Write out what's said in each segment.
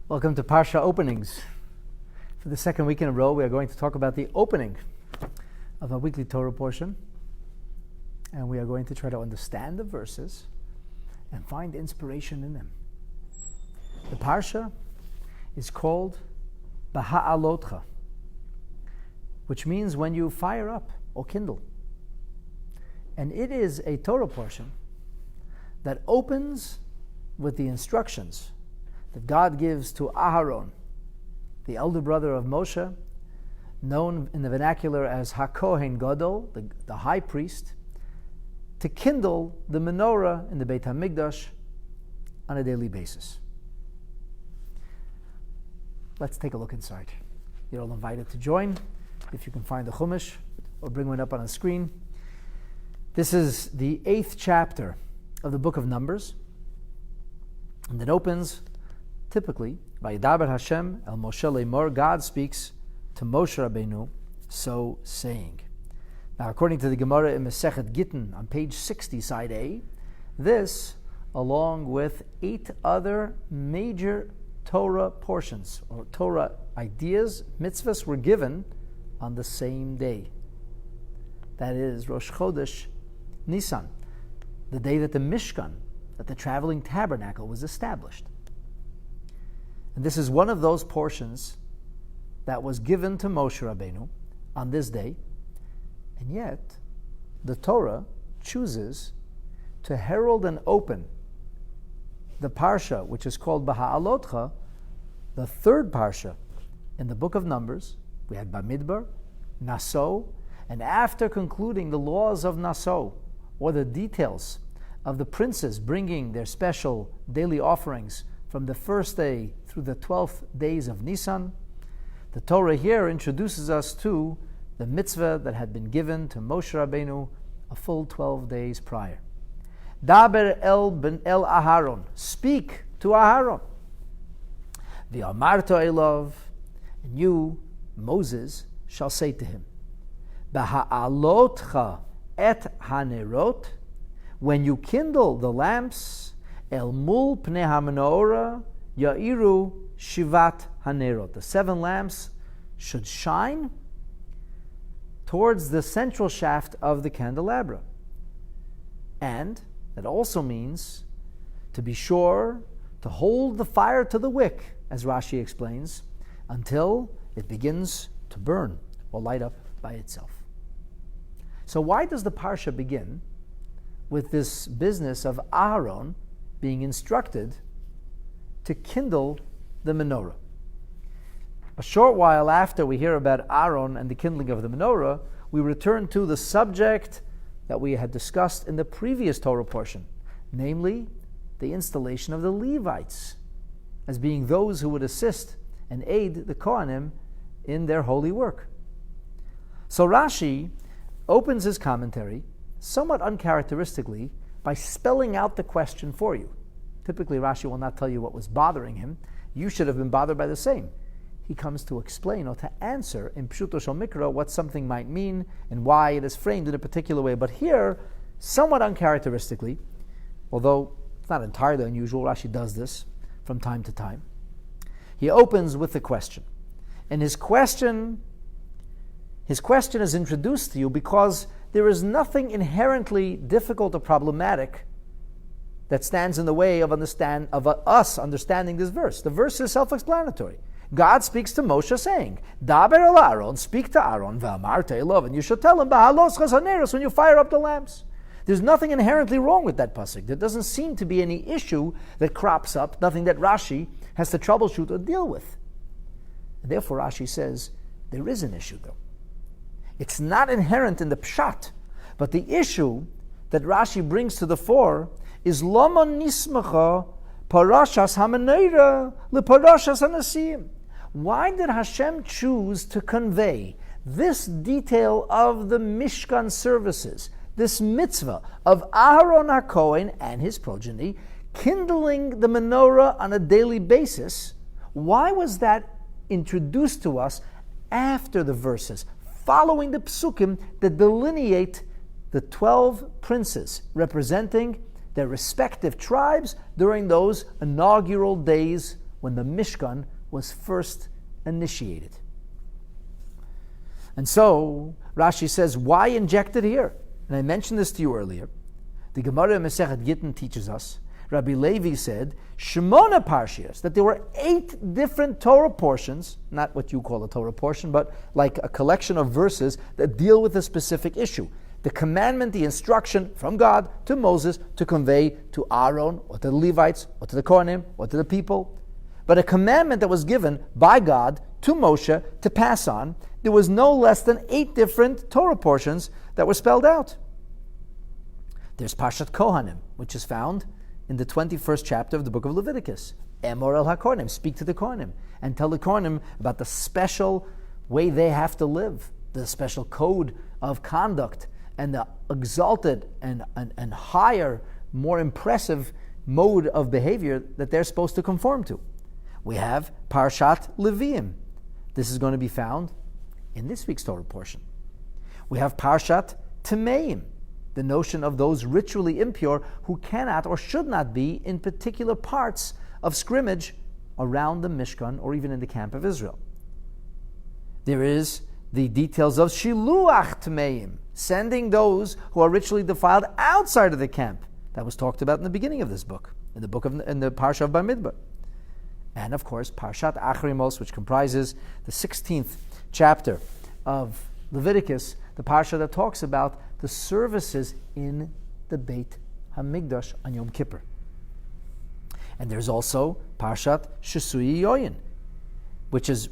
Welcome to Parsha Openings. For the second week in a row, we are going to talk about the opening of a weekly Torah portion. And we are going to try to understand the verses and find inspiration in them. The Parsha is called Beha'alotecha, which means when you fire up or kindle. And it is a Torah portion that opens with the instructions that God gives to Aharon, the elder brother of Moshe, known in the vernacular as HaKohen Gadol, the high priest, to kindle the menorah in the Beit HaMikdash on a daily basis. Let's take a look inside. You're all invited to join, if you can find the Chumash, or bring one up on the screen. This is the 8th chapter of the book of Numbers, and it opens typically, Vayidaber Hashem el Moshe Lemor, God speaks to Moshe Rabbeinu, so saying. Now, according to the Gemara in Masechet Gittin on page 60, side A, this, along with 8 other major Torah portions, or Torah ideas, mitzvahs, were given on the same day. That is Rosh Chodesh Nisan, the day that the Mishkan, that the traveling tabernacle, was established. And this is one of those portions that was given to Moshe Rabbeinu on this day, and yet the Torah chooses to herald and open the Parsha, which is called Beha'alotecha, the 3rd Parsha in the book of Numbers. We had Bamidbar, Naso, and after concluding the laws of Naso, or the details of the princes bringing their special daily offerings from the first day through the 12th days of Nisan, the Torah here introduces us to the mitzvah that had been given to Moshe Rabbeinu a full 12 days prior. Daber el Aharon, speak to Aharon. V'amarto elov, and you, Moses, shall say to him, Beha'alotecha et hanerot, when you kindle the lamps, El mul pnei hamenorah ya'iru shivat hanerot. The 7 lamps should shine towards the central shaft of the candelabra. And that also means to be sure to hold the fire to the wick, as Rashi explains, until it begins to burn or light up by itself. So why does the Parsha begin with this business of Aharon being instructed to kindle the menorah? A short while after we hear about Aaron and the kindling of the menorah, we return to the subject that we had discussed in the previous Torah portion, namely the installation of the Levites as being those who would assist and aid the Kohanim in their holy work. So Rashi opens his commentary somewhat uncharacteristically by spelling out the question for you. Typically, Rashi will not tell you what was bothering him. You should have been bothered by the same. He comes to explain or to answer in Pshuto Shel Mikra what something might mean and why it is framed in a particular way. But here, somewhat uncharacteristically, although it's not entirely unusual, Rashi does this from time to time, he opens with the question. And his question is introduced to you because there is nothing inherently difficult or problematic that stands in the way of us understanding this verse. The verse is self-explanatory. God speaks to Moshe saying, Daber el Aaron, speak to Aaron, v'amarta elov, and you should tell him, Beha'alotecha haneros, when you fire up the lamps. There's nothing inherently wrong with that pasuk. There doesn't seem to be any issue that crops up, nothing that Rashi has to troubleshoot or deal with. And therefore Rashi says, there is an issue though. It's not inherent in the pshat, but the issue that Rashi brings to the fore is Lama nismacha parashas hamenorah leparashas hanasim. Why did Hashem choose to convey this detail of the Mishkan services, this mitzvah of Aharon HaKohen and his progeny, kindling the menorah on a daily basis? Why was that introduced to us after the verses, following the psukim that delineate the 12 princes representing their respective tribes during those inaugural days when the Mishkan was first initiated. And so, Rashi says, why inject it here? And I mentioned this to you earlier. The Gemara in Masechet Gittin teaches us, Rabbi Levi said, Shemona Parshias, that there were 8 different Torah portions, not what you call a Torah portion, but like a collection of verses that deal with a specific issue. The commandment, the instruction from God to Moses to convey to Aaron, or to the Levites, or to the Kohanim, or to the people. But a commandment that was given by God to Moshe to pass on. There was no less than 8 different Torah portions that were spelled out. There's Parshat Kohanim, which is found in the 21st chapter of the book of Leviticus. Emor el HaKohanim, speak to the Kohanim, and tell the Kohanim about the special way they have to live, the special code of conduct, and the exalted and higher, more impressive mode of behavior that they're supposed to conform to. We have Parshat Leviim. This is going to be found in this week's Torah portion. We have Parshat Tameim, the notion of those ritually impure who cannot or should not be in particular parts of scrimmage around the Mishkan or even in the camp of Israel. There is the details of Shiluach Tameim, sending those who are ritually defiled outside of the camp. That was talked about in the beginning of this book, in the Parsha of Bamidbar. And of course, Parshat Achrimos, which comprises the 16th chapter of Leviticus, the Parsha that talks about the services in the Beit HaMikdash on Yom Kippur. And there's also Parshat Shesui Yoyin, which is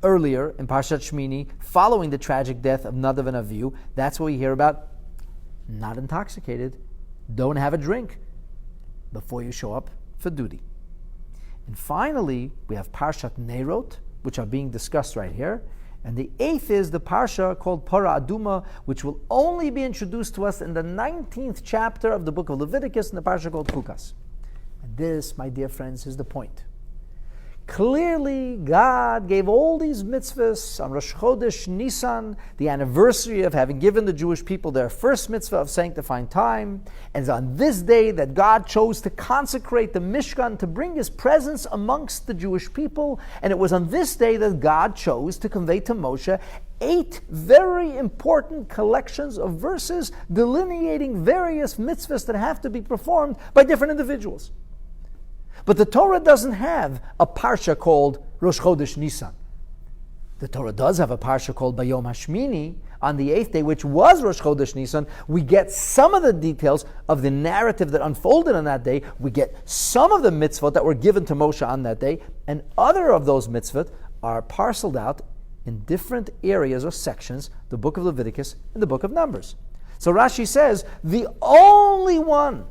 earlier in Parshat Shmini, following the tragic death of Nadav and Avihu. That's what we hear about. Not intoxicated, don't have a drink before you show up for duty. And finally, we have Parshat Nerot, which are being discussed right here. And the 8th is the Parsha called Parah Aduma, which will only be introduced to us in the 19th chapter of the book of Leviticus, in the Parsha called Chukas. And this, my dear friends, is the point. Clearly, God gave all these mitzvahs on Rosh Chodesh Nisan, the anniversary of having given the Jewish people their first mitzvah of sanctifying time. And it's on this day that God chose to consecrate the Mishkan to bring His presence amongst the Jewish people. And it was on this day that God chose to convey to Moshe 8 very important collections of verses delineating various mitzvahs that have to be performed by different individuals. But the Torah doesn't have a Parsha called Rosh Chodesh Nisan. The Torah does have a Parsha called Bayom HaShmini, on the 8th day, which was Rosh Chodesh Nisan. We get some of the details of the narrative that unfolded on that day. We get some of the mitzvot that were given to Moshe on that day. And other of those mitzvot are parceled out in different areas or sections, the book of Leviticus and the book of Numbers. So Rashi says, the only one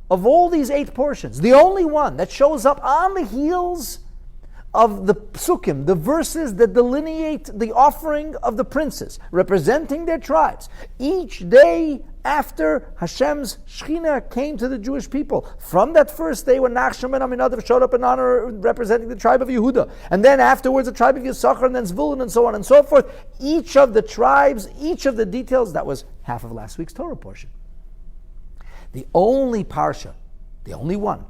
of all these 8 portions, the only one that shows up on the heels of the psukim, the verses that delineate the offering of the princes, representing their tribes, each day after Hashem's Shekhinah came to the Jewish people, from that first day when Nachshon ben Aminadav showed up in honor representing the tribe of Yehuda, and then afterwards the tribe of Yisachar, and then Zvulun, and so on and so forth, each of the tribes, each of the details, that was half of last week's Torah portion. The only Parsha, the only one,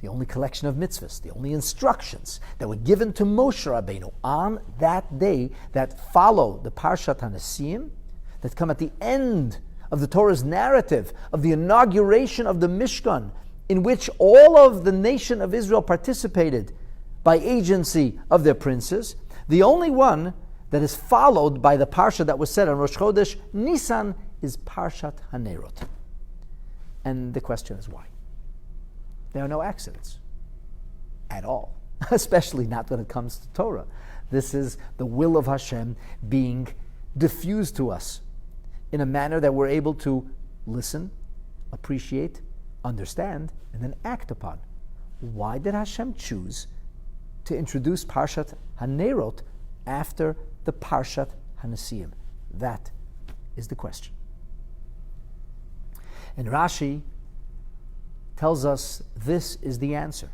the only collection of mitzvahs, the only instructions that were given to Moshe Rabbeinu on that day that follow the Parshat HaNesim, that come at the end of the Torah's narrative of the inauguration of the Mishkan, in which all of the nation of Israel participated by agency of their princes. The only one that is followed by the Parsha that was said on Rosh Chodesh Nisan is Parshat HaNerot. And the question is why? There are no accidents at all, especially not when it comes to Torah. This is the will of Hashem being diffused to us in a manner that we're able to listen, appreciate, understand, and then act upon. Why did Hashem choose to introduce Parshat HaNerot after the Parshat HaNesim? That is the question. And Rashi tells us this is the answer.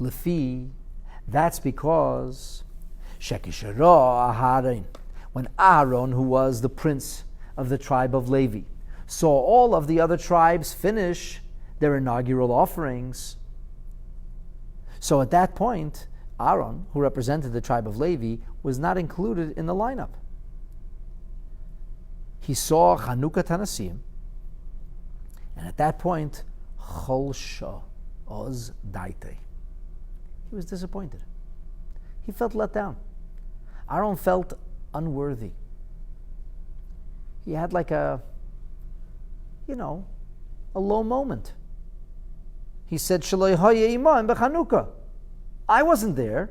Lefi, that's because Shekishara Aharon, when Aaron, who was the prince of the tribe of Levi, saw all of the other tribes finish their inaugural offerings, So at that point, Aaron, who represented the tribe of Levi, was not included in the lineup. He saw Chanukah Tanasim, and at that point, Chol Shah Oz Daite. He was disappointed. He felt let down. Aaron felt unworthy. He had like a low moment. He said, Shaloi Hoye Imam B'Chanukah. I wasn't there.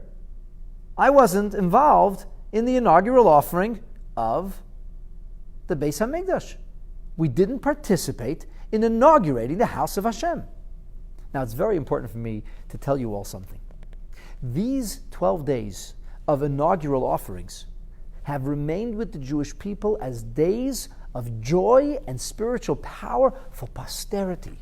I wasn't involved in the inaugural offering of the Beis HaMikdash. We didn't participate in inaugurating the house of Hashem. Now, it's very important for me to tell you all something. These 12 days of inaugural offerings have remained with the Jewish people as days of joy and spiritual power for posterity.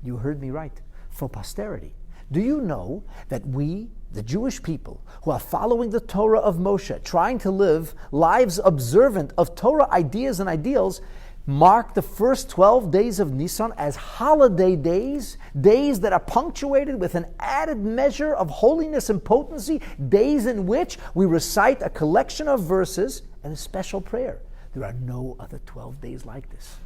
You heard me right, for posterity. Do you know that we, the Jewish people, who are following the Torah of Moshe, trying to live lives observant of Torah ideas and ideals, mark the first 12 days of Nisan as holiday days, days that are punctuated with an added measure of holiness and potency, days in which we recite a collection of verses and a special prayer. There are no other 12 days like this.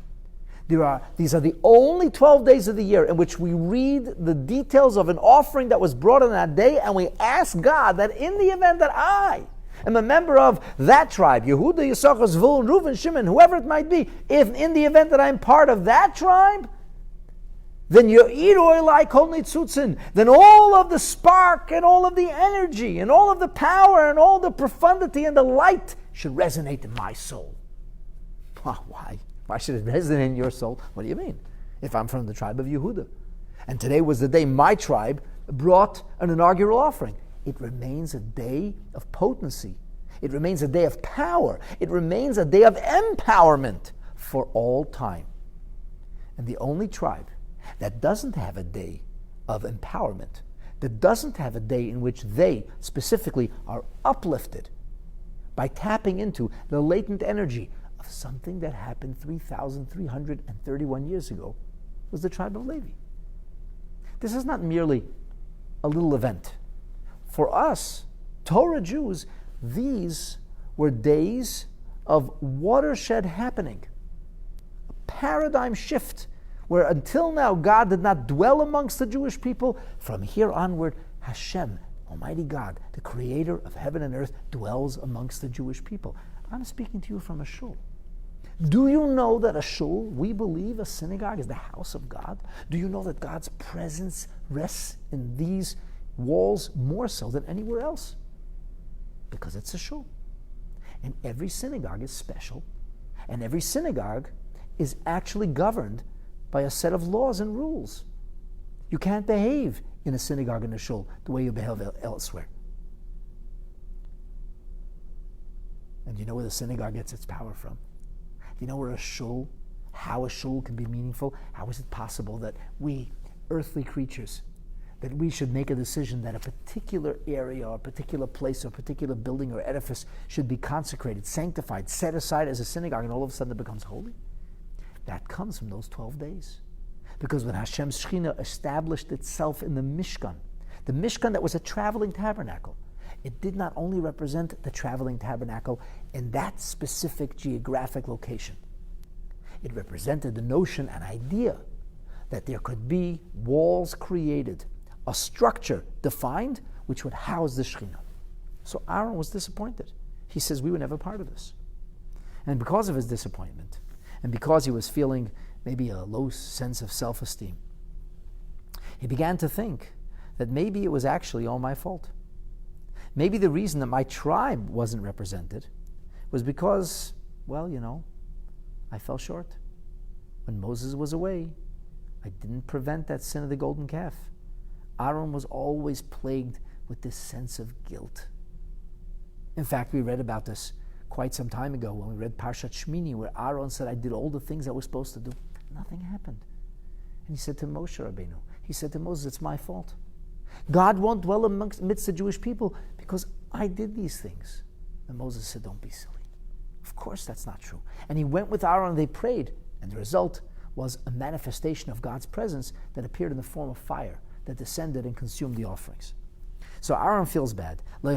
These are the only 12 days of the year in which we read the details of an offering that was brought on that day, and we ask God that in the event that I am a member of that tribe, Yehuda, Yisachar, Zvulun, Reuven, Shimon, whoever it might be, if in the event that I'm part of that tribe, then then all of the spark and all of the energy and all of the power and all the profundity and the light should resonate in my soul. Why? Why should it resonate in your soul? What do you mean? If I'm from the tribe of Yehuda, and today was the day my tribe brought an inaugural offering, it remains a day of potency. It remains a day of power. It remains a day of empowerment for all time. And the only tribe that doesn't have a day of empowerment, that doesn't have a day in which they specifically are uplifted by tapping into the latent energy of something that happened 3,331 years ago, was the tribe of Levi. This is not merely a little event. For us, Torah Jews, these were days of watershed happening, a paradigm shift, where until now God did not dwell amongst the Jewish people. From here onward, Hashem, Almighty God, the creator of heaven and earth, dwells amongst the Jewish people. I'm speaking to you from a shul. Do you know that a shul, we believe a synagogue is the house of God? Do you know that God's presence rests in these walls more so than anywhere else? Because it's a shul. And every synagogue is special. And every synagogue is actually governed by a set of laws and rules. You can't behave in a synagogue and a shul the way you behave elsewhere. And you know where the synagogue gets its power from? You know where how a shul can be meaningful? How is it possible that we, earthly creatures, that we should make a decision that a particular area or a particular place or a particular building or edifice should be consecrated, sanctified, set aside as a synagogue, and all of a sudden it becomes holy? That comes from those 12 days. Because when Hashem's Shekhinah established itself in the Mishkan that was a traveling tabernacle, it did not only represent the traveling tabernacle in that specific geographic location. It represented the notion and idea that there could be walls created, a structure defined which would house the Shekhinah. So Aaron was disappointed. He says, we were never part of this. And because of his disappointment, and because he was feeling maybe a low sense of self-esteem, he began to think that maybe it was actually all my fault. Maybe the reason that my tribe wasn't represented was because, I fell short. When Moses was away, I didn't prevent that sin of the golden calf. Aaron was always plagued with this sense of guilt. In fact, we read about this quite some time ago when we read Parsha Shmini, where Aaron said, I did all the things I was supposed to do. Nothing happened. And he said to Moshe Rabbeinu, he said to Moses, it's my fault. God won't dwell amidst the Jewish people because I did these things. And Moses said, don't be silly. Of course that's not true. And he went with Aaron and they prayed. And the result was a manifestation of God's presence that appeared in the form of fire that descended and consumed the offerings. So Aaron feels bad. He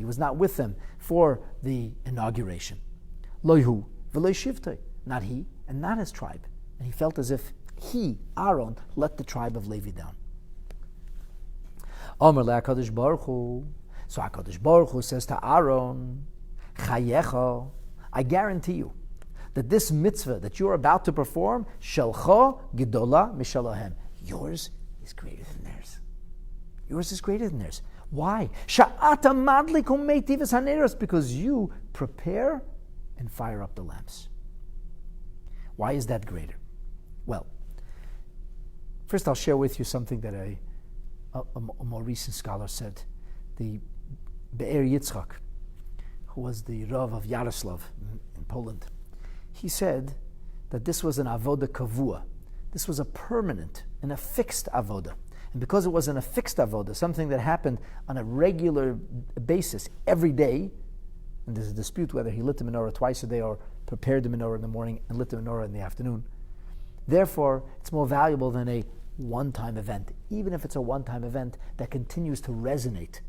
was not with them for the inauguration. Not he and not his tribe. And he felt as if he, Aaron, let the tribe of Levi down. So HaKadosh Baruch Hu says to Aaron, Chayecha, I guarantee you that this mitzvah that you're about to perform, Shelcha Gedola Mishalahem, yours is greater than theirs. Yours is greater than theirs. Why? Sha'ata madlikum meitivas haneros, because you prepare and fire up the lamps. Why is that greater? Well, first I'll share with you something that a more recent scholar said. The Be'er Yitzchak, who was the Rav of Yaroslav in Poland, he said that this was an avoda kavua. This was a permanent and a fixed avoda. And because it wasn't a fixed avoda, something that happened on a regular basis every day, and there's a dispute whether he lit the menorah twice a day or prepared the menorah in the morning and lit the menorah in the afternoon. Therefore, it's more valuable than a one-time event, even if it's a one-time event that continues to resonate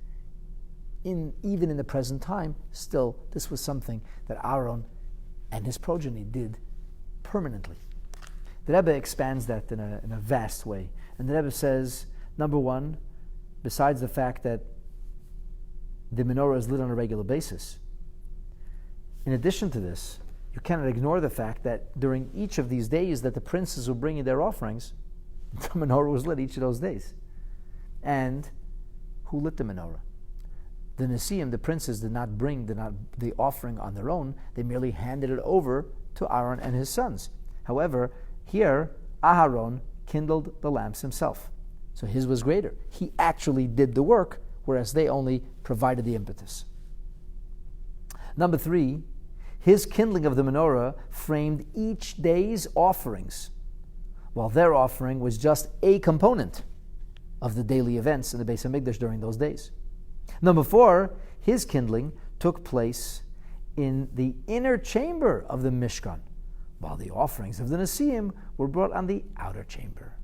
even in the present time. Still, this was something that Aaron and his progeny did permanently. The Rebbe expands that in a vast way. And the Rebbe says, number one, besides the fact that the menorah is lit on a regular basis, in addition to this, you cannot ignore the fact that during each of these days that the princes were bringing their offerings, the menorah was lit each of those days. And who lit the menorah? The Nesiim, the princes, did not bring the offering on their own. They merely handed it over to Aaron and his sons. However, here, Aharon kindled the lamps himself. So his was greater. He actually did the work, whereas they only provided the impetus. Number three, his kindling of the menorah framed each day's offerings, while their offering was just a component of the daily events in the Beis HaMikdash during those days. Number four, his kindling took place in the inner chamber of the Mishkan, while the offerings of the Nesiim were brought on the outer chamber.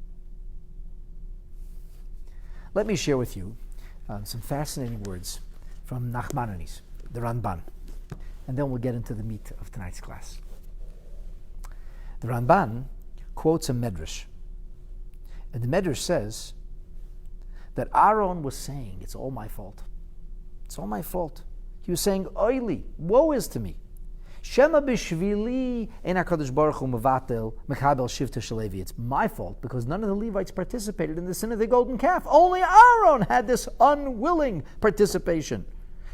Let me share with you some fascinating words from Nachmanides, the Ramban, and then we'll get into the meat of tonight's class. The Ramban quotes a medrash, and the medrash says that Aaron was saying, it's all my fault. It's all my fault. He was saying, Oili, woe is to me. Shema b'shvili ein HaKadosh Baruch Hu mevatel mechabel shivta shelevi. It's my fault because none of the Levites participated in the sin of the golden calf. Only Aaron had this unwilling participation.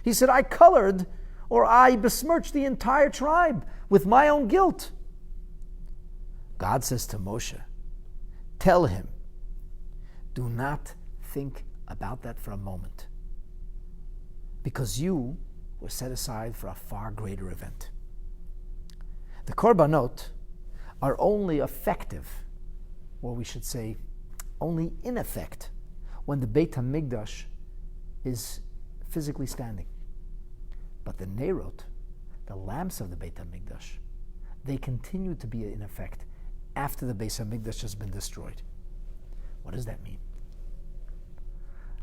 He said, I colored or I besmirched the entire tribe with my own guilt. God says to Moshe, tell him, do not think about that for a moment, because you were set aside for a far greater event. The korbanot are only effective, or we should say, only in effect, when the Beit HaMikdash is physically standing. But the nerot, the lamps of the Beit HaMikdash, they continue to be in effect after the Beis HaMikdash has been destroyed. What does that mean?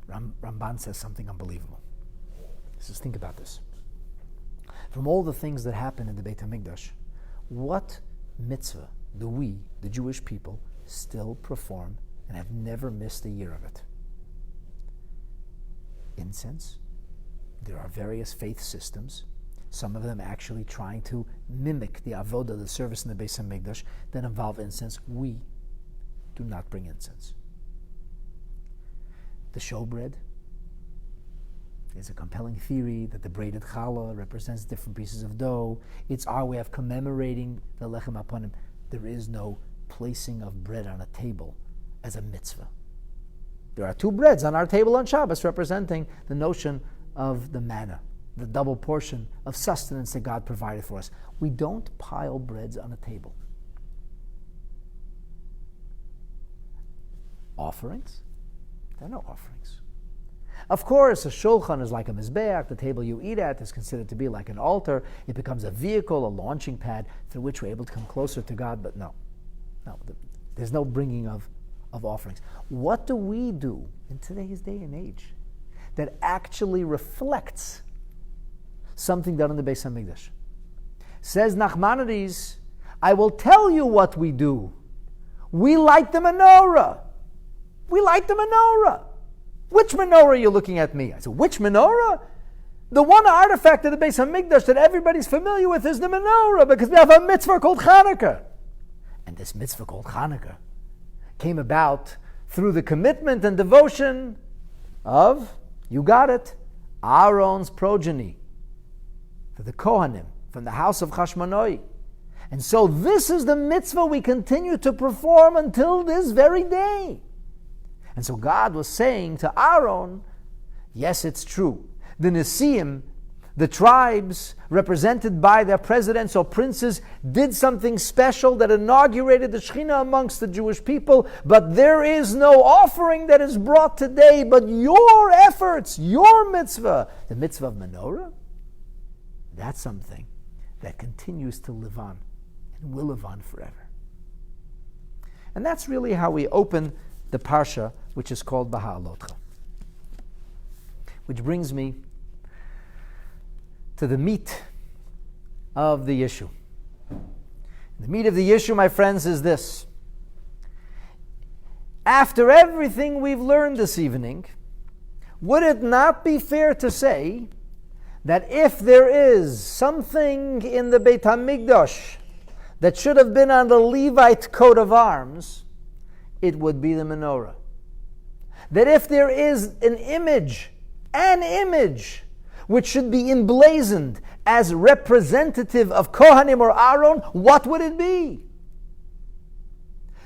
Ramban says something unbelievable. He says, think about this. From all the things that happen in the Beit HaMikdash, what mitzvah do we, the Jewish people, still perform and have never missed a year of it? Incense. There are various faith systems, some of them actually trying to mimic the avodah, the service in the Beis HaMikdash, that involve incense. We do not bring incense. The showbread. There's a compelling theory that the braided challah represents different pieces of dough. It's our way of commemorating the lechem aponim. There is no placing of bread on a table as a mitzvah. There are two breads on our table on Shabbos representing the notion of the manna, the double portion of sustenance that God provided for us. We don't pile breads on a table. Offerings? There are no offerings. Of course, a shulchan is like a mizbeach. The table you eat at is considered to be like an altar. It becomes a vehicle, a launching pad through which we're able to come closer to God. But no, there's no bringing of of offerings. What do we do in today's day and age that actually reflects something done in the Beis HaMikdash? Says Nachmanides, I will tell you what we do. We light the menorah. We light the menorah. Which menorah are you looking at me? I said, which menorah? The one artifact of the Beis HaMikdash that everybody's familiar with is the menorah, because we have a mitzvah called Chanukah. And this mitzvah called Chanukah came about through the commitment and devotion of, you got it, Aaron's progeny, for the Kohanim, from the house of Chashmonai. And so this is the mitzvah we continue to perform until this very day. And so God was saying to Aaron, yes, it's true. The Nesiim, the tribes represented by their presidents or princes, did something special that inaugurated the Shekhinah amongst the Jewish people, but there is no offering that is brought today but your efforts, your mitzvah. The mitzvah of menorah, that's something that continues to live on and will live on forever. And that's really how we open the Parsha, which is called Beha'alotecha. Which brings me to the meat of the issue. The meat of the issue, my friends, is this. After everything we've learned this evening, would it not be fair to say that if there is something in the Beit HaMikdash that should have been on the Levite coat of arms, it would be the menorah? That if there is an image which should be emblazoned as representative of Kohanim or Aaron, what would it be?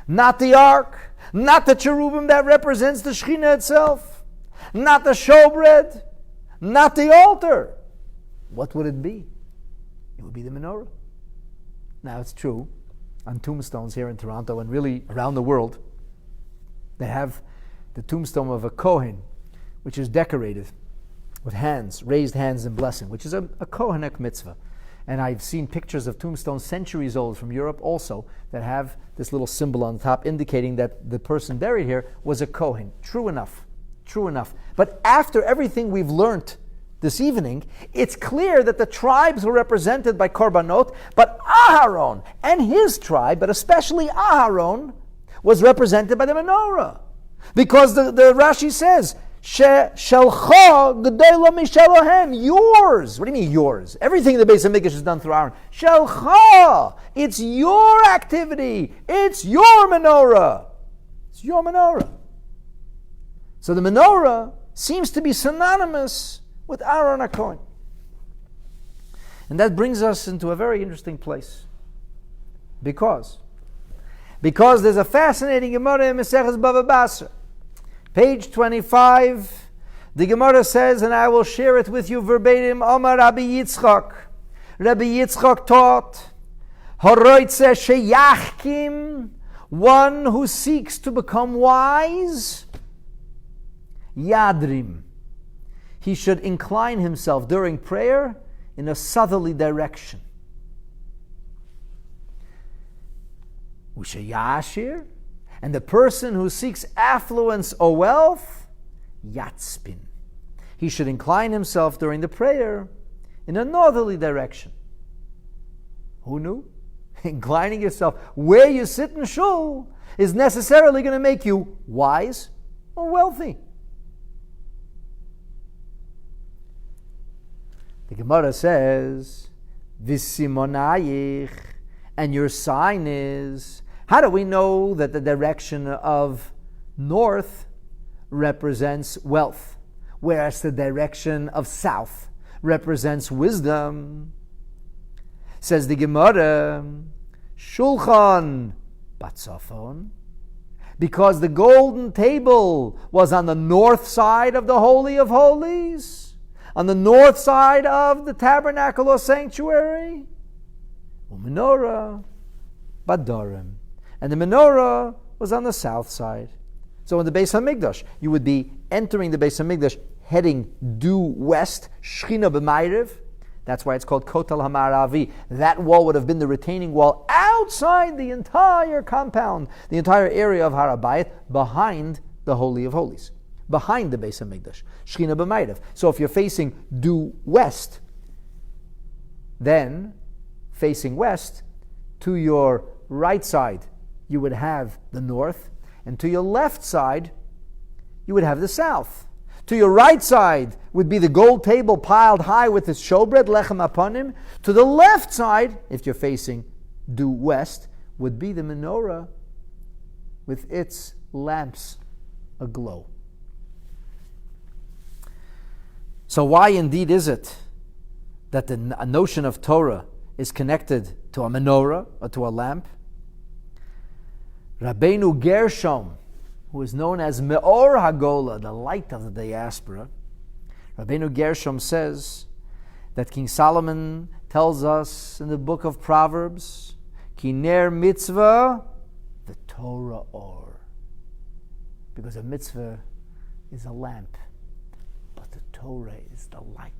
Not the ark, not the cherubim that represents the Shekhinah itself, not the showbread, not the altar. What would it be? It would be the menorah. Now it's true, on tombstones here in Toronto and really around the world, they have the tombstone of a Kohen, which is decorated with hands, raised hands in blessing, which is a Kohanic mitzvah. And I've seen pictures of tombstones centuries old from Europe also that have this little symbol on the top indicating that the person buried here was a Kohen. True enough. But after everything we've learned this evening, it's clear that the tribes were represented by Korbanot, but Aharon and his tribe, but especially Aharon, was represented by the menorah. Because the Rashi says, Shelcha Gedela Mishalohem, yours. What do you mean yours? Everything in the Beis HaMikdash is done through Aaron. Shelcha, it's your activity. It's your menorah. It's your menorah. So the menorah seems to be synonymous with Aaron HaKohen. And that brings us into a very interesting place. Because there's a fascinating Gemara in Maseches Bava Basra. Page 25, the Gemara says, and I will share it with you verbatim, Omar Rabbi Yitzchak. Rabbi Yitzchak taught, Horoitze sheyachkim, one who seeks to become wise, Yadrim. He should incline himself during prayer in a southerly direction. Ushayashir, and the person who seeks affluence or wealth, Yatspin. He should incline himself during the prayer in a northerly direction. Who knew? Inclining yourself where you sit in shul is necessarily going to make you wise or wealthy. The Gemara says, Visimonayich, and your sign is. How do we know that the direction of north represents wealth, whereas the direction of south represents wisdom? Says the Gemara, Shulchan Batzafon, because the golden table was on the north side of the Holy of Holies, on the north side of the tabernacle or sanctuary, Umenorah Badarim. And the menorah was on the south side. So in the Beis HaMikdash, you would be entering the Beis HaMikdash heading due west, Shechina b'mayrev. That's why it's called Kotel HaMa'aravi. That wall would have been the retaining wall outside the entire compound, the entire area of Har HaBayit, behind the Holy of Holies, behind the Beis HaMikdash, Shechina B'Ma'ariv. So if you're facing due west, then facing west, to your right side, you would have the north, and to your left side, you would have the south. To your right side would be the gold table piled high with its showbread, lechem aponim. To the left side, if you're facing due west, would be the menorah with its lamps aglow. So why indeed is it that a notion of Torah is connected to a menorah or to a lamp? Rabbeinu Gershom, who is known as Me'or Hagola, the light of the diaspora, Rabbeinu Gershom says that King Solomon tells us in the book of Proverbs, Ki ner mitzvah, the Torah or. Because a mitzvah is a lamp, but the Torah is the light.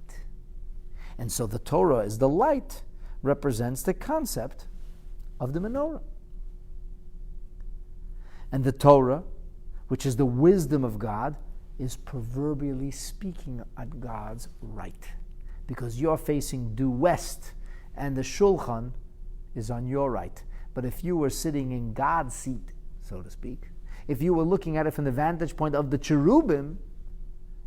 And so the Torah is the light, represents the concept of the menorah. And the Torah, which is the wisdom of God, is proverbially speaking at God's right. Because you're facing due west, and the shulchan is on your right. But if you were sitting in God's seat, so to speak, if you were looking at it from the vantage point of the cherubim,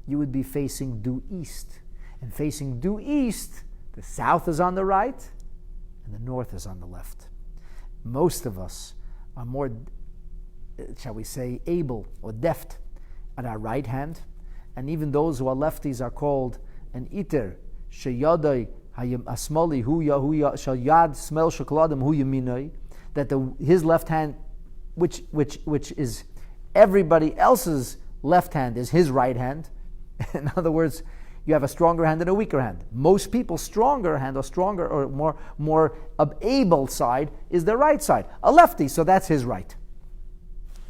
you would be facing due east. And facing due east, the south is on the right, and the north is on the left. Most of us are more, shall we say, able or deft at our right hand, and even those who are lefties are called an iter sheyadai asmali hu shal yad smel shokoladim hu yaminai, that his left hand, which is everybody else's left hand, is his right hand. In other words, you have a stronger hand and a weaker hand. Most people's stronger hand or stronger or more able side is their right side. A lefty, so that's his right.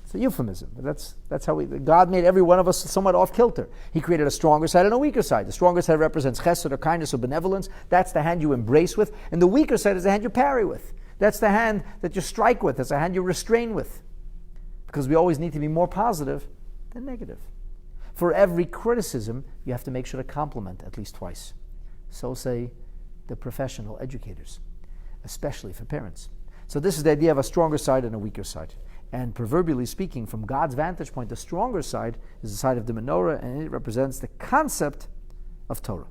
It's a euphemism. That's how God made every one of us somewhat off kilter. He created a stronger side and a weaker side. The stronger side represents chesed or kindness or benevolence. That's the hand you embrace with. And the weaker side is the hand you parry with. That's the hand that you strike with. That's the hand you restrain with. Because we always need to be more positive than negative. For every criticism, you have to make sure to compliment at least twice. So say the professional educators, especially for parents. So this is the idea of a stronger side and a weaker side. And proverbially speaking, from God's vantage point, the stronger side is the side of the menorah, and it represents the concept of Torah.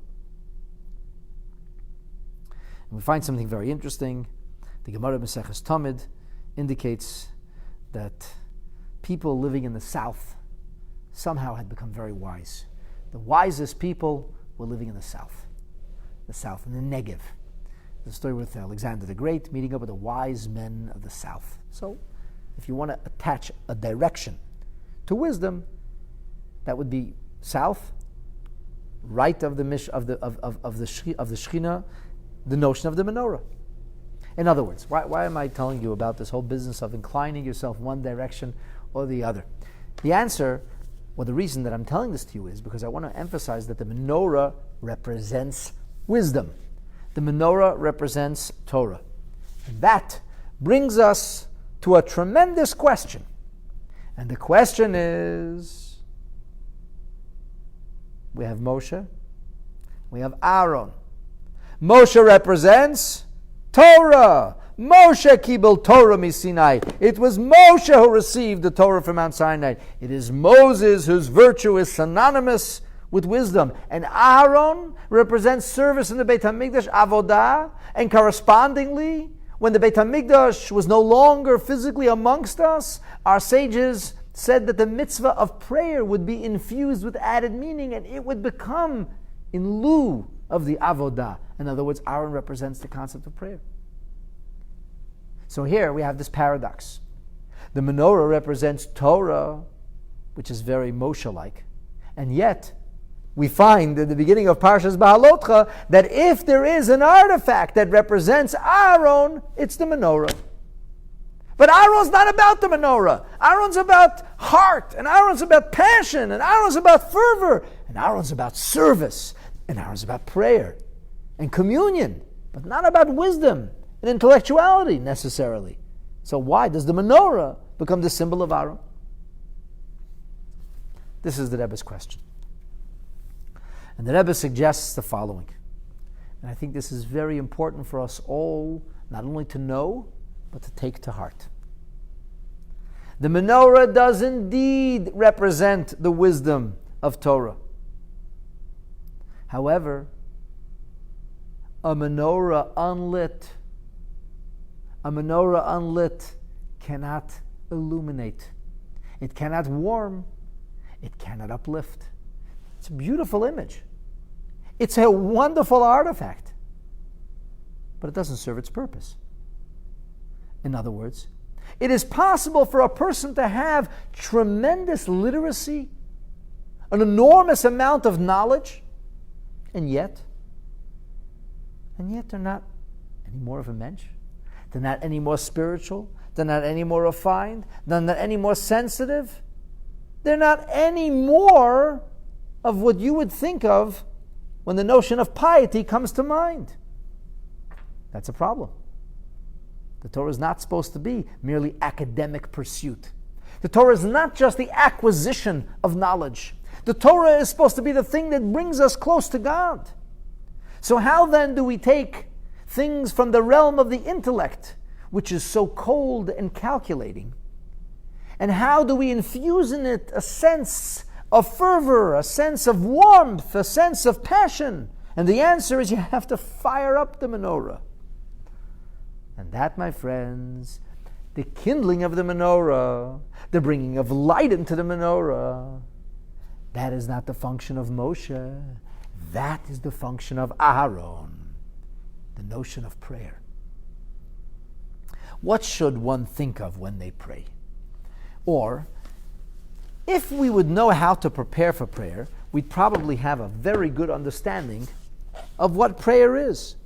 And we find something very interesting. The Gemara Maseches Tamid indicates that people living in the south somehow had become very wise. The wisest people were living in the south, in the Negev. The story with Alexander the Great meeting up with the wise men of the south. So, if you want to attach a direction to wisdom, that would be south, right of the Shechina, the notion of the menorah. In other words, why am I telling you about this whole business of inclining yourself one direction or the other? The answer, or the reason that I'm telling this to you, is because I want to emphasize that the menorah represents wisdom. The menorah represents Torah. And that brings us to a tremendous question. And the question is, we have Moshe, we have Aaron. Moshe represents Torah. Moshe kibel Torah miSinai. It was Moshe who received the Torah from Mount Sinai. It is Moses whose virtue is synonymous with wisdom. And Aaron represents service in the Beit HaMikdash, avodah, and correspondingly, when the Beit HaMikdash was no longer physically amongst us, our sages said that the mitzvah of prayer would be infused with added meaning, and it would become in lieu of the avodah. In other words, Aaron represents the concept of prayer. So here we have this paradox. The menorah represents Torah, which is very Moshe-like, and yet we find in the beginning of Parsha's Beha'alotecha that if there is an artifact that represents Aaron, it's the menorah. But Aaron's not about the menorah. Aaron's about heart, and Aaron's about passion, and Aaron's about fervor, and Aaron's about service, and Aaron's about prayer. and communion, but not about wisdom and intellectuality necessarily. So why does the menorah become the symbol of Aaron? This is the Rebbe's question. And the Rebbe suggests the following. And I think this is very important for us all, not only to know, but to take to heart. The menorah does indeed represent the wisdom of Torah. However, a menorah unlit cannot illuminate. It cannot warm. It cannot uplift. It's a beautiful image. It's a wonderful artifact. But it doesn't serve its purpose. In other words, it is possible for a person to have tremendous literacy, an enormous amount of knowledge, and yet they're not any more of a mensch. They're not any more spiritual. They're not any more refined. They're not any more sensitive. They're not any more of what you would think of when the notion of piety comes to mind. That's a problem. The Torah is not supposed to be merely academic pursuit. The Torah is not just the acquisition of knowledge. The Torah is supposed to be the thing that brings us close to God. So how then do we take things from the realm of the intellect, which is so cold and calculating, and how do we infuse in it a sense of fervor, a sense of warmth, a sense of passion? And the answer is you have to fire up the menorah. And that, my friends, the kindling of the menorah, the bringing of light into the menorah, that is not the function of Moshe. That is the function of Aaron, the notion of prayer. What should one think of when they pray? Or, if we would know how to prepare for prayer, we'd probably have a very good understanding of what prayer is.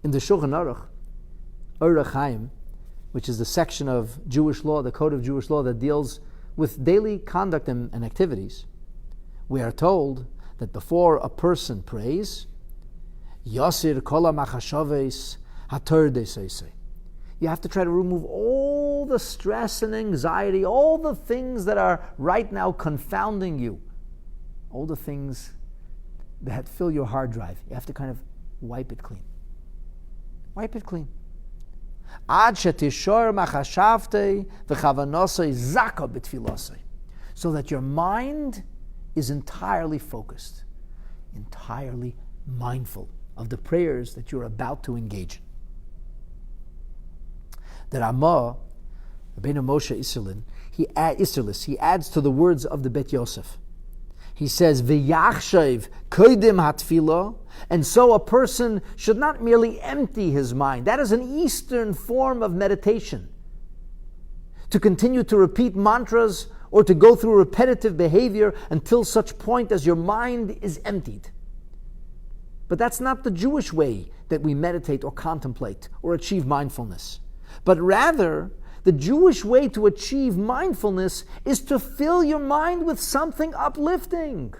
In the Shulchan Aruch, Orach Chaim, which is the section of Jewish law, the code of Jewish law that deals with daily conduct and activities, we are told that before a person prays, Yasir kol ha'machashaves hator deseisei. You have to try to remove all the stress and anxiety, all the things that are right now confounding you, all the things that fill your hard drive. You have to kind of wipe it clean. Wipe it clean. Ad shetishor machashavtei v'chavanosei zaka b'tfilosei. So that your mind is entirely focused, entirely mindful of the prayers that you're about to engage in. The Ramah, Rabbeinu Moshe Isserlis, he adds to the words of the Bet Yosef. He says, "V'yachshav kodim hatfila," and so a person should not merely empty his mind. That is an Eastern form of meditation. To continue to repeat mantras or to go through repetitive behavior until such point as your mind is emptied. But that's not the Jewish way that we meditate or contemplate or achieve mindfulness. But rather, the Jewish way to achieve mindfulness is to fill your mind with something uplifting,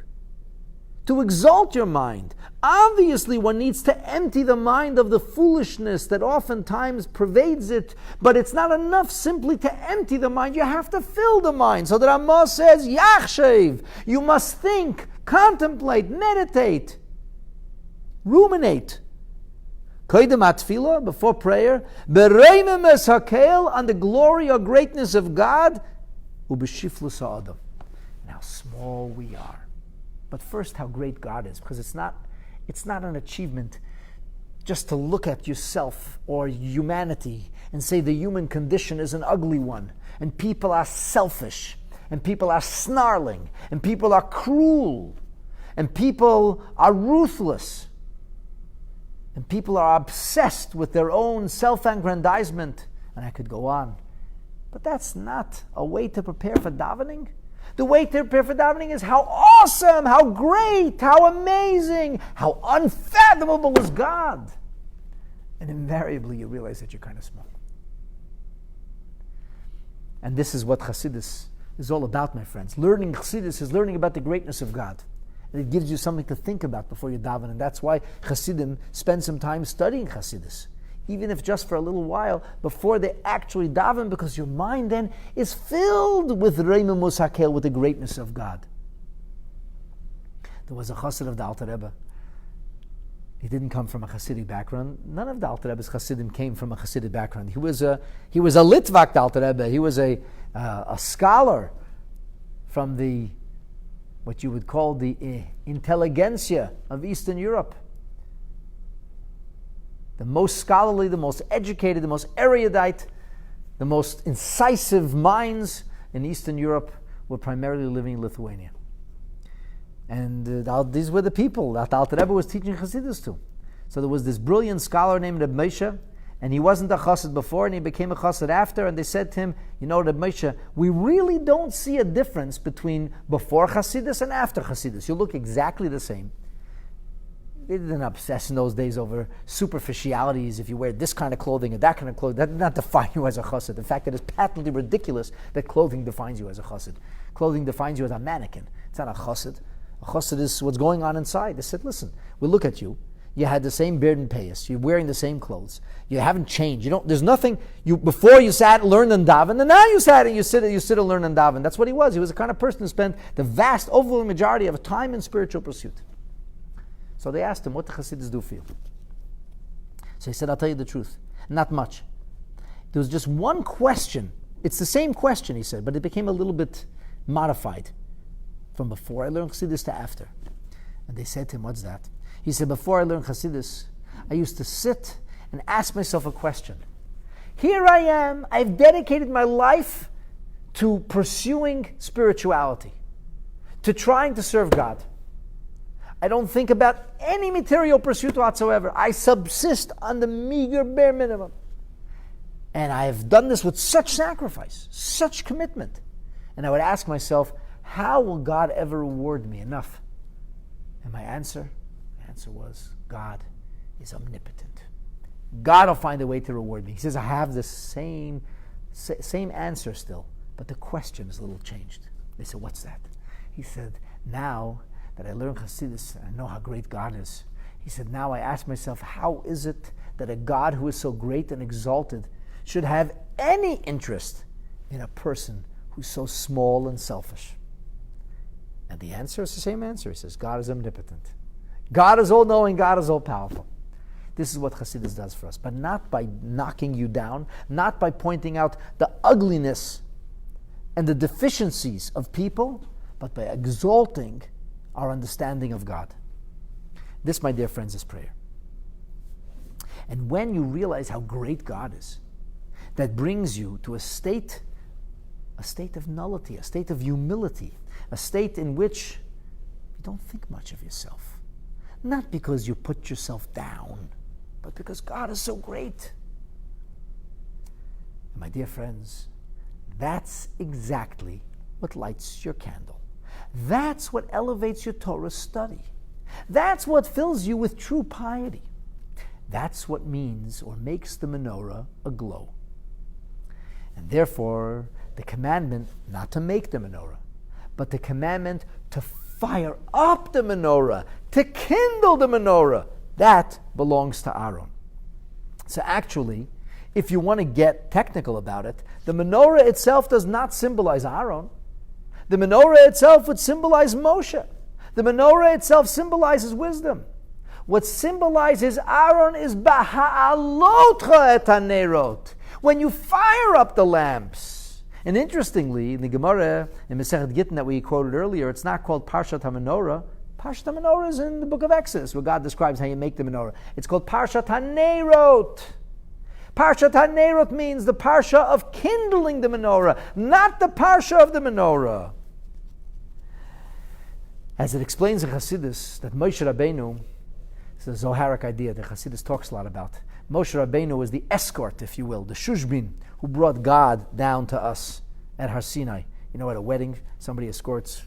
to exalt your mind. Obviously, one needs to empty the mind of the foolishness that oftentimes pervades it, but it's not enough simply to empty the mind. You have to fill the mind. So the Ramah says, Yachshev, you must think, contemplate, meditate, ruminate. Koydem atfila, before prayer, bereimem es hakel, on the glory or greatness of God, ubeshiflus ha'adam, and how small we are. But first, how great God is, because it's not an achievement just to look at yourself or humanity and say the human condition is an ugly one, and people are selfish, and people are snarling, and people are cruel, and people are ruthless. And people are obsessed with their own self-aggrandizement. And I could go on. But that's not a way to prepare for davening. The way to prepare for davening is how awesome, how great, how amazing, how unfathomable is God. And invariably you realize that you're kind of small. And this is what Chassidus is all about, my friends. Learning Chassidus is learning about the greatness of God. And it gives you something to think about before you daven. And that's why Hasidim spend some time studying Hasidus, even if just for a little while, before they actually daven, because your mind then is filled with Reima Musakel, with the greatness of God. There was a Chassid of the Alter Rebbe. He didn't come from a Hasidic background. None of the Alter Rebbe's Hasidim came from a Hasidic background. He was a Litvak Alter Rebbe. He was a scholar from the, what you would call the intelligentsia of Eastern Europe. The most scholarly, the most educated, the most erudite, the most incisive minds in Eastern Europe were primarily living in Lithuania. And these were the people that Alter Rebbe was teaching Chassidus to. So there was this brilliant scholar named Reb Moshe, and he wasn't a Chassid before, and he became a Chassid after, and they said to him, Reb Moshe, we really don't see a difference between before Chassidus and after Chassidus. You look exactly the same. They didn't obsess in those days over superficialities. If you wear this kind of clothing or that kind of clothing, that did not define you as a chassid. In fact, it is patently ridiculous that clothing defines you as a chassid. Clothing defines you as a mannequin. It's not a chassid. A chassid is what's going on inside. They said, listen, we look at you. You had the same beard and payas. You're wearing the same clothes. You haven't changed. There's nothing. Before you sat and learned and daven, and now you sat and you sit and learn and daven. That's what he was. He was the kind of person who spent the vast, overwhelming majority of time in spiritual pursuit. So they asked him, what the Hasidus do for you? So he said, I'll tell you the truth. Not much. There was just one question. It's the same question, he said, but it became a little bit modified from before I learned Hasidus to after. And they said to him, what's that? He said, before I learned Hasidus, I used to sit and ask myself a question. Here I am, I've dedicated my life to pursuing spirituality, to trying to serve God. I don't think about any material pursuit whatsoever. I subsist on the meager bare minimum. And I have done this with such sacrifice, such commitment. And I would ask myself, how will God ever reward me enough? And my answer was, God is omnipotent. God will find a way to reward me. He says, I have the same answer still, but the question is a little changed. They said, what's that? He said, now that I learned Hasidus, I know how great God is. He said, now I ask myself, how is it that a God who is so great and exalted should have any interest in a person who's so small and selfish? And the answer is the same answer. He says, God is omnipotent. God is all-knowing. God is all-powerful. This is what Hasidus does for us, but not by knocking you down, not by pointing out the ugliness and the deficiencies of people, but by exalting our understanding of God. This, my dear friends, is prayer. And when you realize how great God is, that brings you to a state of nullity, a state of humility, a state in which you don't think much of yourself. Not because you put yourself down, but because God is so great. And my dear friends, that's exactly what lights your candle. That's what elevates your Torah study. That's what fills you with true piety. That's what means or makes the menorah aglow. And therefore, the commandment not to make the menorah, but the commandment to fire up the menorah, to kindle the menorah, that belongs to Aaron. So actually, if you want to get technical about it, the menorah itself does not symbolize Aaron. The menorah itself would symbolize Moshe. The menorah itself symbolizes wisdom. What symbolizes Aaron is Beha'alotecha Inspiring. When you fire up the lamps. And interestingly, in the Gemara, in Masechet Gittin that we quoted earlier, it's not called Parsha HaMenorah. Parsha HaMenorah is in the book of Exodus, where God describes how you make the menorah. It's called Parsha HaNerot. Parsha HaNerot means the Parsha of kindling the menorah, not the Parsha of the menorah. As it explains in Chassidus, that Moshe Rabbeinu, it's a Zoharic idea that Chassidus talks a lot about. Moshe Rabbeinu was the escort, if you will, the shushbin, who brought God down to us at Har Sinai. You know, at a wedding, somebody escorts,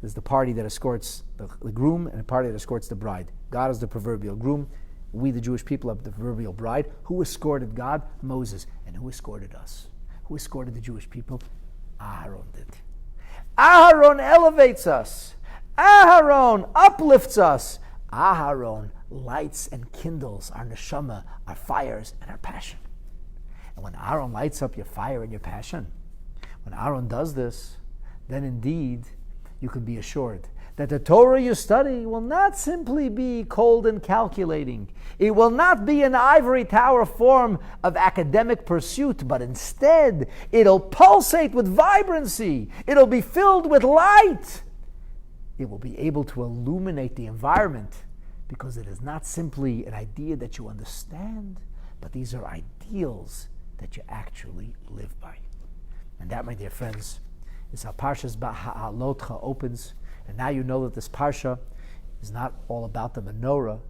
there's the party that escorts the groom and the party that escorts the bride. God is the proverbial groom. We, the Jewish people, are the proverbial bride. Who escorted God? Moses. And who escorted us? Who escorted the Jewish people? Aaron did. Aaron elevates us. Aharon uplifts us. Aharon lights and kindles our neshama, our fires, and our passion. And when Aaron lights up your fire and your passion, when Aaron does this, then indeed you can be assured that the Torah you study will not simply be cold and calculating. It will not be an ivory tower form of academic pursuit, but instead it'll pulsate with vibrancy. It'll be filled with light. It will be able to illuminate the environment because it is not simply an idea that you understand, but these are ideals that you actually live by. And that, my dear friends, is how Parsha's Beha'alotecha opens. And now you know that this Parsha is not all about the menorah,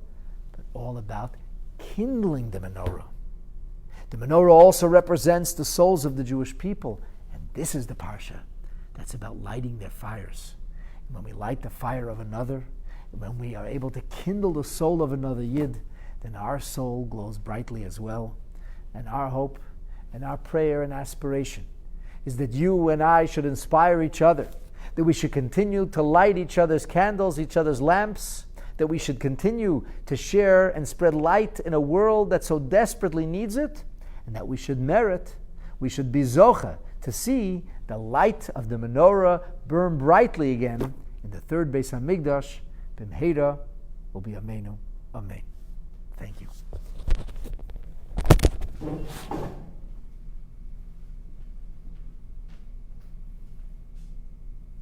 but all about kindling the menorah. The menorah also represents the souls of the Jewish people. And this is the Parsha that's about lighting their fires. And when we light the fire of another, and when we are able to kindle the soul of another Yid, then our soul glows brightly as well. And our hope and our prayer and aspiration is that you and I should inspire each other, that we should continue to light each other's candles, each other's lamps, that we should continue to share and spread light in a world that so desperately needs it, and that we should merit, we should be zocha to see the light of the menorah burn brightly again in the third Beis HaMikdash, b'mheira u'biyameinu. Amen. Thank you.